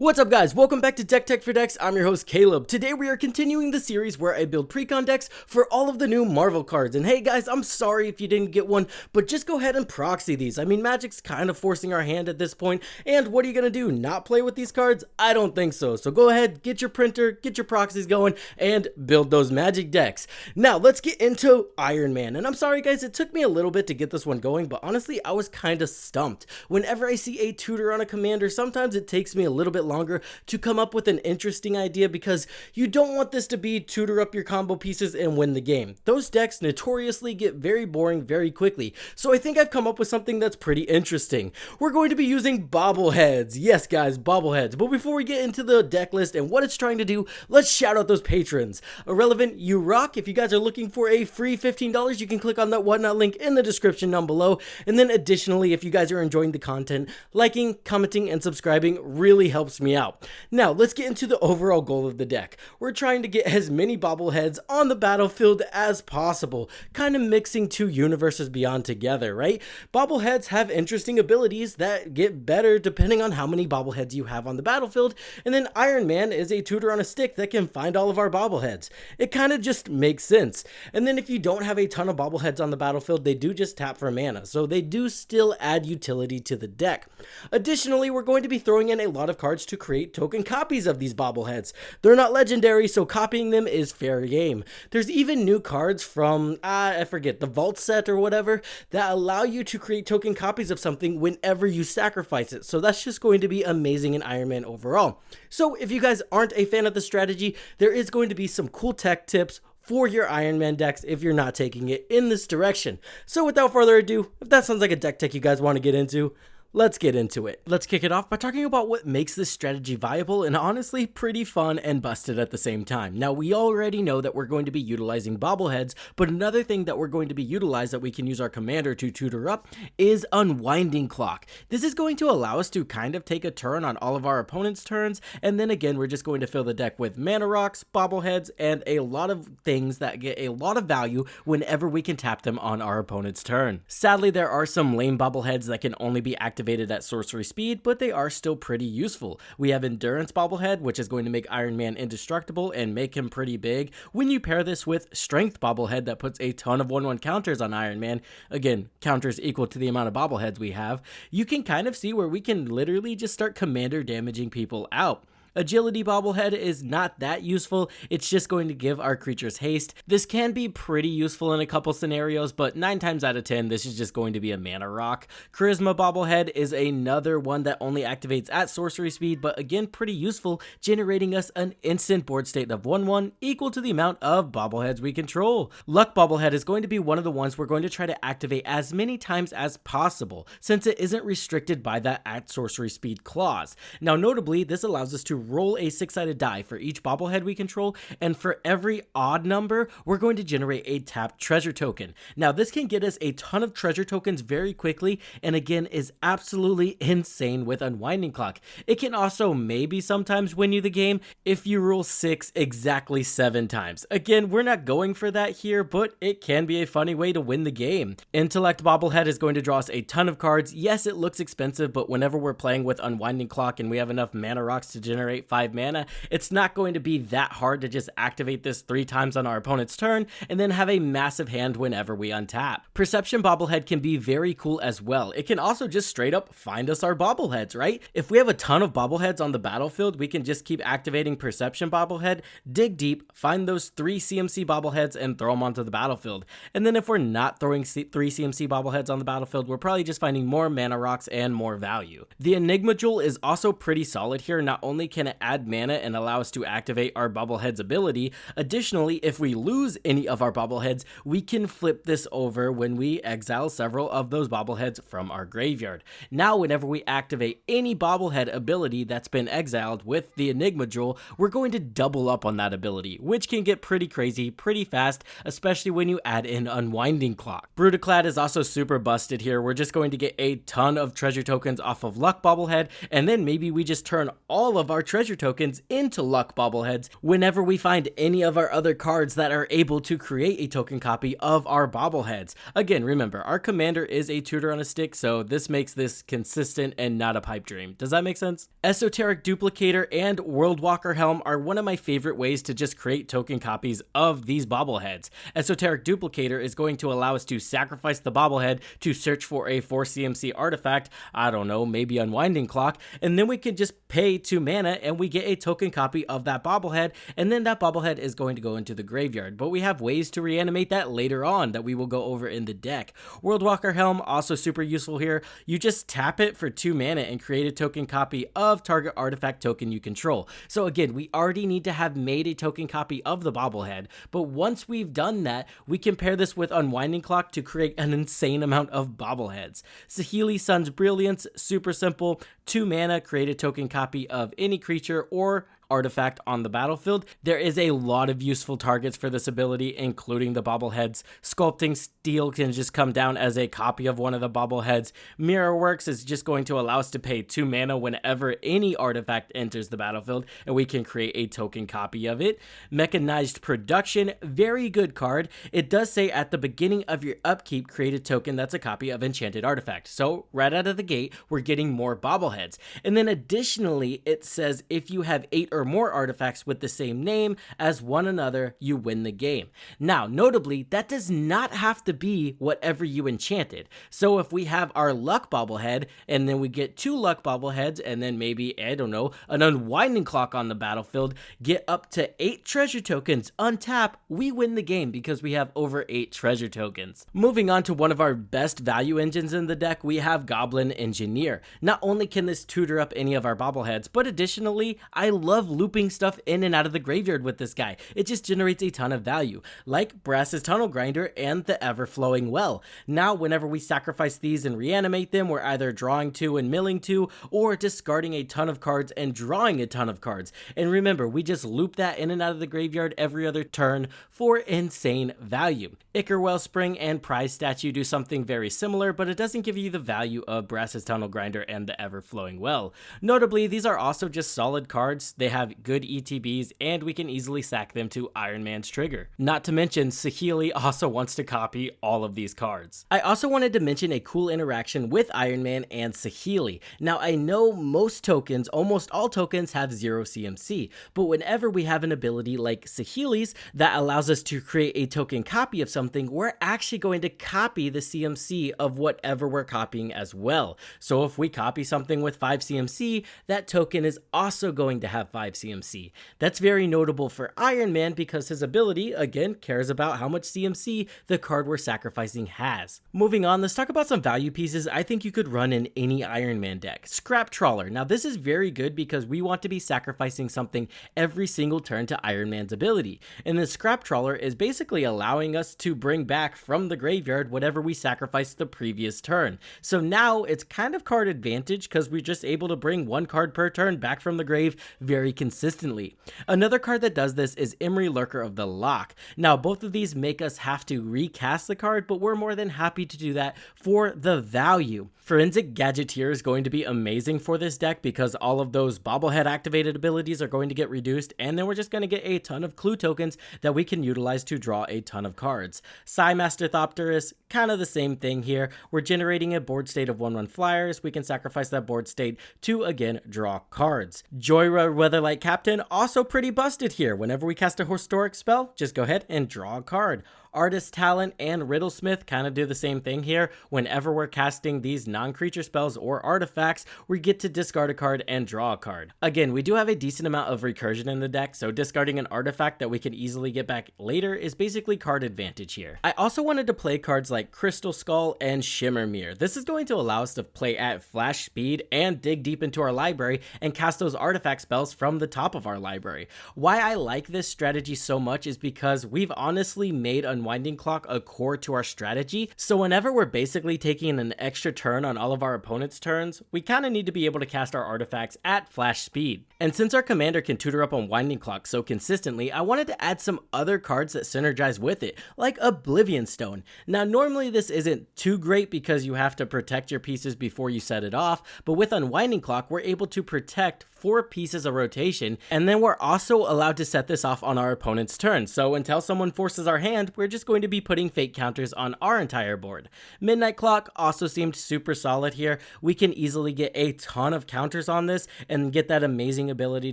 What's up guys, welcome back to Deck Tech for Decks. I'm your host Caleb. Today we are continuing the series where I build Precon decks for all of the new Marvel cards. And hey guys, I'm sorry if you didn't get one, but just go ahead and proxy these. I mean, Magic's kind of forcing our hand at this point, and what are you gonna do, not play with these cards? I don't think so. So go ahead, get your printer, get your proxies going, and build those Magic decks. Now let's get into Iron Man. And I'm sorry guys, it took me a little bit to get this one going, but honestly I was kind of stumped. Whenever I see a tutor on a commander, sometimes it takes me a little bit longer to come up with an interesting idea because you don't want this to be tutor up your combo pieces and win the game. Those decks notoriously get very boring very quickly, so I think I've come up with something that's pretty interesting. We're going to be using bobbleheads. Yes guys, bobbleheads. But before we get into the deck list and what it's trying to do, let's shout out those patrons. Irrelevant, you rock. If you guys are looking for a free $15, you can click on that whatnot link in the description down below. And then additionally, if you guys are enjoying the content, liking, commenting, and subscribing really helps me out. Now, let's get into the overall goal of the deck. We're trying to get as many bobbleheads on the battlefield as possible, kind of mixing two universes beyond together, right? Bobbleheads have interesting abilities that get better depending on how many bobbleheads you have on the battlefield, and then Iron Man is a tutor on a stick that can find all of our bobbleheads. It kind of just makes sense. And then if you don't have a ton of bobbleheads on the battlefield, they do just tap for mana, so they do still add utility to the deck. Additionally, we're going to be throwing in a lot of cards to create token copies of these bobbleheads. They're not legendary, so copying them is fair game. There's even new cards from, I forget, the Vault set or whatever, that allow you to create token copies of something whenever you sacrifice it. So that's just going to be amazing in Iron Man overall. So if you guys aren't a fan of the strategy, there is going to be some cool tech tips for your Iron Man decks if you're not taking it in this direction. So without further ado, if that sounds like a deck tech you guys want to get into, let's get into it. Let's kick it off by talking about what makes this strategy viable and honestly pretty fun and busted at the same time. Now, we already know that we're going to be utilizing bobbleheads, but another thing that we're going to be utilized that we can use our commander to tutor up is Unwinding Clock. This is going to allow us to kind of take a turn on all of our opponent's turns, and then again, we're just going to fill the deck with mana rocks, bobbleheads, and a lot of things that get a lot of value whenever we can tap them on our opponent's turn. Sadly, there are some lame bobbleheads that can only be activated at sorcery speed, but they are still pretty useful. We have Endurance bobblehead, which is going to make Iron Man indestructible and make him pretty big. When you pair this with Strength bobblehead that puts a ton of 1/1 counters on Iron Man, again, counters equal to the amount of bobbleheads we have, you can kind of see where we can literally just start commander damaging people out. Agility bobblehead is not that useful, it's just going to give our creatures haste. This can be pretty useful in a couple scenarios, but 9 times out of 10, this is just going to be a mana rock. Charisma bobblehead is another one that only activates at sorcery speed, but again, pretty useful, generating us an instant board state of 1/1 equal to the amount of bobbleheads we control. Luck bobblehead is going to be one of the ones we're going to try to activate as many times as possible, since it isn't restricted by that at sorcery speed clause. Now, notably, this allows us to roll a 6-sided die for each bobblehead we control, and for every odd number, we're going to generate a tapped treasure token. Now, this can get us a ton of treasure tokens very quickly, and again, is absolutely insane with Unwinding Clock. It can also maybe sometimes win you the game if you roll 6 exactly 7 times. Again, we're not going for that here, but it can be a funny way to win the game. Intellect bobblehead is going to draw us a ton of cards. Yes, it looks expensive, but whenever we're playing with Unwinding Clock and we have enough mana rocks to generate 5 mana, it's not going to be that hard to just activate this 3 times on our opponent's turn and then have a massive hand whenever we untap. Perception bobblehead can be very cool as well. It can also just straight up find us our bobbleheads, right? If we have a ton of bobbleheads on the battlefield, we can just keep activating Perception bobblehead, dig deep, find those 3 CMC bobbleheads and throw them onto the battlefield. And then if we're not throwing 3 CMC bobbleheads on the battlefield, we're probably just finding more mana rocks and more value. The Enigma Jewel is also pretty solid here. Not only can it add mana and allow us to activate our bobblehead's ability, additionally, if we lose any of our bobbleheads, we can flip this over when we exile several of those bobbleheads from our graveyard. Now, whenever we activate any bobblehead ability that's been exiled with the Enigma Jewel, we're going to double up on that ability, which can get pretty crazy pretty fast, especially when you add in Unwinding Clock. Brutaclad is also super busted here. We're just going to get a ton of treasure tokens off of Luck bobblehead, and then maybe we just turn all of our treasure tokens into luck bobbleheads whenever we find any of our other cards that are able to create a token copy of our bobbleheads. Again, remember, our commander is a tutor on a stick, so this makes this consistent and not a pipe dream. Does that make sense? Esoteric Duplicator and Worldwalker Helm are one of my favorite ways to just create token copies of these bobbleheads. Esoteric Duplicator is going to allow us to sacrifice the bobblehead to search for a 4 CMC artifact, I don't know, maybe Unwinding Clock, and then we can just pay 2 mana and we get a token copy of that bobblehead, and then that bobblehead is going to go into the graveyard. But we have ways to reanimate that later on that we will go over in the deck. Worldwalker Helm, also super useful here. You just tap it for 2 mana and create a token copy of target artifact token you control. So again, we already need to have made a token copy of the bobblehead, but once we've done that, we can pair this with Unwinding Clock to create an insane amount of bobbleheads. Saheeli Sun's Brilliance, super simple, 2 mana, create a token copy of any creature or artifact on the battlefield. There is a lot of useful targets for this ability, including the bobbleheads. Sculpting Steel can just come down as a copy of one of the bobbleheads. Mirrorworks is just going to allow us to pay 2 mana whenever any artifact enters the battlefield, and we can create a token copy of it. Mechanized Production, very good card. It does say at the beginning of your upkeep, create a token that's a copy of Enchanted Artifact. So right out of the gate, we're getting more bobbleheads. And then additionally, it says if you have 8 or more artifacts with the same name as one another, you win the game. Now, notably, that does not have to be whatever you enchanted. So if we have our luck bobblehead, and then we get 2 luck bobbleheads, and then maybe, I don't know, an Unwinding Clock on the battlefield, get up to 8 treasure tokens, untap, we win the game because we have over 8 treasure tokens. Moving on to one of our best value engines in the deck, we have Goblin Engineer. Not only can this tutor up any of our bobbleheads, but additionally, I love looping stuff in and out of the graveyard with this guy. It just generates a ton of value, like Brass's Tunnel Grinder and the Ever-Flowing Well. Now, whenever we sacrifice these and reanimate them, we're either drawing 2 and milling 2, or discarding a ton of cards and drawing a ton of cards. And remember, we just loop that in and out of the graveyard every other turn for insane value. Ichor Wellspring and Prize Statue do something very similar, but it doesn't give you the value of Brass's Tunnel Grinder and the Ever-Flowing Well. Notably, these are also just solid cards. They have good ETBs, and we can easily sack them to Iron Man's trigger. Not to mention, Saheeli also wants to copy all of these cards. I also wanted to mention a cool interaction with Iron Man and Saheeli. Now, I know most tokens, almost all tokens, have 0 CMC, but whenever we have an ability like Saheeli's that allows us to create a token copy of something, we're actually going to copy the CMC of whatever we're copying as well. So if we copy something with 5 CMC, that token is also going to have 5 CMC. That's very notable for Iron Man because his ability, again, cares about how much CMC the card we're sacrificing has. Moving on, let's talk about some value pieces I think you could run in any Iron Man deck. Scrap Trawler. Now this is very good because we want to be sacrificing something every single turn to Iron Man's ability. And the Scrap Trawler is basically allowing us to bring back from the graveyard whatever we sacrificed the previous turn. So now it's kind of card advantage because we're just able to bring 1 card per turn back from the grave very consistently. Another card that does this is Emery Lurker of the Lock. Now both of these make us have to recast the card, but we're more than happy to do that for the value. Forensic Gadgeteer is going to be amazing for this deck because all of those bobblehead activated abilities are going to get reduced, and then we're just going to get a ton of clue tokens that we can utilize to draw a ton of cards. Psymaster Thopterus, kind of the same thing here. We're generating a board state of 1/1 flyers. We can sacrifice that board state to again draw cards. Joyra Weatherlight Captain, also pretty busted here. Whenever we cast a historic spell, just go ahead and draw a card. Artist Talent and Riddlesmith kind of do the same thing here. Whenever we're casting these non-creature spells or artifacts, we get to discard a card and draw a card. Again, we do have a decent amount of recursion in the deck, so discarding an artifact that we can easily get back later is basically card advantage here. I also wanted to play cards like Crystal Skull and Shimmermere. This is going to allow us to play at flash speed and dig deep into our library and cast those artifact spells from the top of our library. Why I like this strategy so much is because we've honestly made Unwinding Clock a core to our strategy, so whenever we're basically taking an extra turn on all of our opponent's turns, we kind of need to be able to cast our artifacts at flash speed. And since our commander can tutor up Unwinding Clock so consistently, I wanted to add some other cards that synergize with it, like Oblivion Stone. Now normally this isn't too great because you have to protect your pieces before you set it off, but with Unwinding Clock we're able to protect 4 pieces of rotation, and then we're also allowed to set this off on our opponent's turn. So until someone forces our hand, we're just going to be putting fate counters on our entire board. Midnight Clock also seemed super solid here. We can easily get a ton of counters on this and get that amazing ability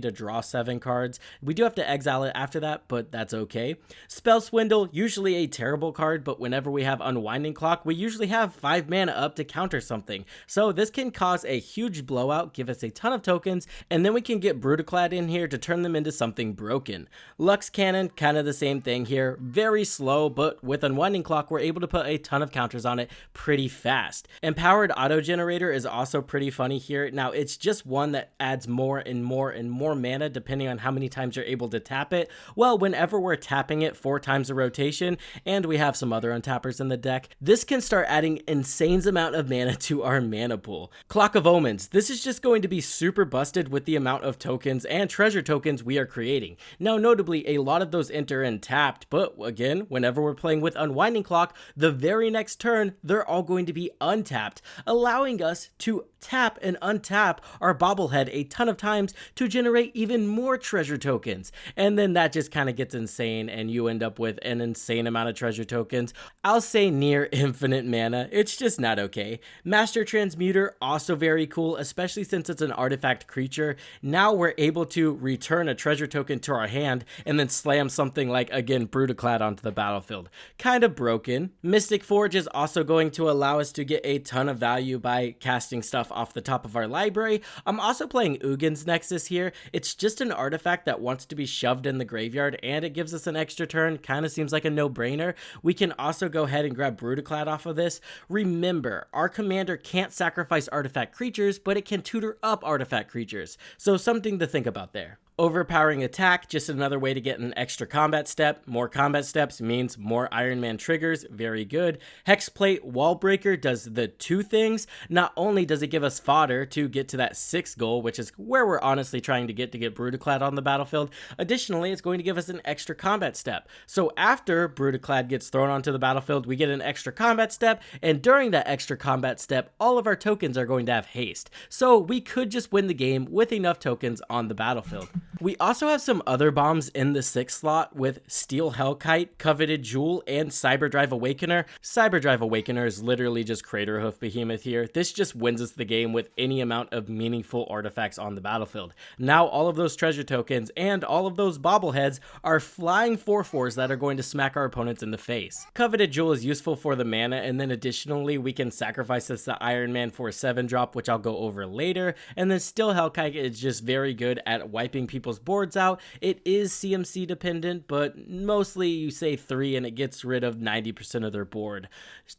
to draw 7 cards. We do have to exile it after that, but that's okay. Spell Swindle, usually a terrible card, but whenever we have Unwinding Clock, we usually have 5 mana up to counter something. So this can cause a huge blowout, give us a ton of tokens, and then we can get Brutaclad in here to turn them into something broken. Lux Cannon, kind of the same thing here. Very slow, but with Unwinding Clock, we're able to put a ton of counters on it pretty fast. Empowered Auto Generator is also pretty funny here. Now, it's just one that adds more and more and more mana depending on how many times you're able to tap it. Well, whenever we're tapping it 4 times a rotation, and we have some other untappers in the deck, this can start adding insane amount of mana to our mana pool. Clock of Omens, this is just going to be super busted with the amount of tokens and treasure tokens we are creating. Now, notably, a lot of those enter in tapped, but again, whenever we're playing with Unwinding Clock, the very next turn, they're all going to be untapped, allowing us to tap and untap our bobblehead a ton of times to generate even more treasure tokens. And then that just kind of gets insane and you end up with an insane amount of treasure tokens. I'll say near infinite mana. It's just not okay. Master Transmuter, also very cool, especially since it's an artifact creature. Now we're able to return a treasure token to our hand and then slam something like, again, Brutaclad onto the battlefield. Kind of broken. Mystic Forge is also going to allow us to get a ton of value by casting stuff off the top of our library. I'm also playing Ugin's Nexus here. It's just an artifact that wants to be shoved in the graveyard and it gives us an extra turn. Kind of seems like a no-brainer. We can also go ahead and grab Brutaclad off of this. Remember, our commander can't sacrifice artifact creatures, but it can tutor up artifact creatures. So something to think about there. Overpowering Attack, just another way to get an extra combat step. More combat steps means more Iron Man triggers, very good. Hexplate Wallbreaker does the 2 things. Not only does it give us fodder to get to that 6 goal, which is where we're honestly trying to get Brutaclad on the battlefield, additionally, it's going to give us an extra combat step. So after Brutaclad gets thrown onto the battlefield, we get an extra combat step, and during that extra combat step, all of our tokens are going to have haste. So we could just win the game with enough tokens on the battlefield. We also have some other bombs in the 6th slot with Steel Hellkite, Coveted Jewel, and Cyberdrive Awakener. Cyberdrive Awakener is literally just Craterhoof Behemoth here. This just wins us the game with any amount of meaningful artifacts on the battlefield. Now all of those treasure tokens and all of those bobbleheads are flying 4/4s that are going to smack our opponents in the face. Coveted Jewel is useful for the mana, and then additionally we can sacrifice this to Iron Man for a 7-drop, which I'll go over later. And then Steel Hellkite is just very good at wiping people's boards out. It is CMC dependent, but mostly you say 3 and it gets rid of 90% of their board.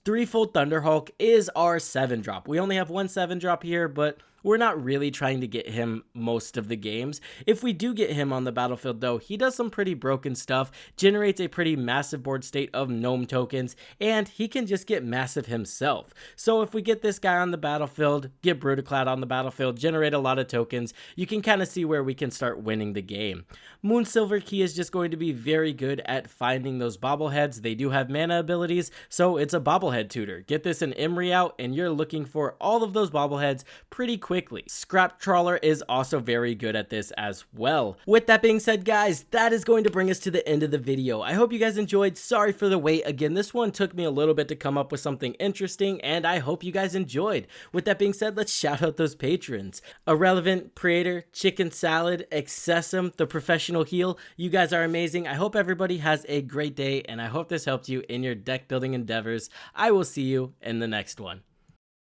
Threefold Thunderhulk is our 7-drop. We only have one 7-drop here, but we're not really trying to get him most of the games. If we do get him on the battlefield though, he does some pretty broken stuff, generates a pretty massive board state of gnome tokens, and he can just get massive himself. So if we get this guy on the battlefield, get Brutaclad on the battlefield, generate a lot of tokens, you can kind of see where we can start winning the game. Moonsilver Key is just going to be very good at finding those bobbleheads. They do have mana abilities, so it's a bobblehead tutor. Get this in Imri out, and you're looking for all of those bobbleheads pretty quickly. Scrap Trawler is also very good at this as well. With that being said, guys, that is going to bring us to the end of the video. I hope you guys enjoyed. Sorry for the wait. Again, this one took me a little bit to come up with something interesting, and I hope you guys enjoyed. With that being said, let's shout out those patrons. Irrelevant, Praetor, Chicken Salad, Excessum, The Professional Heal. You guys are amazing. I hope everybody has a great day, and I hope this helped you in your deck building endeavors. I will see you in the next one.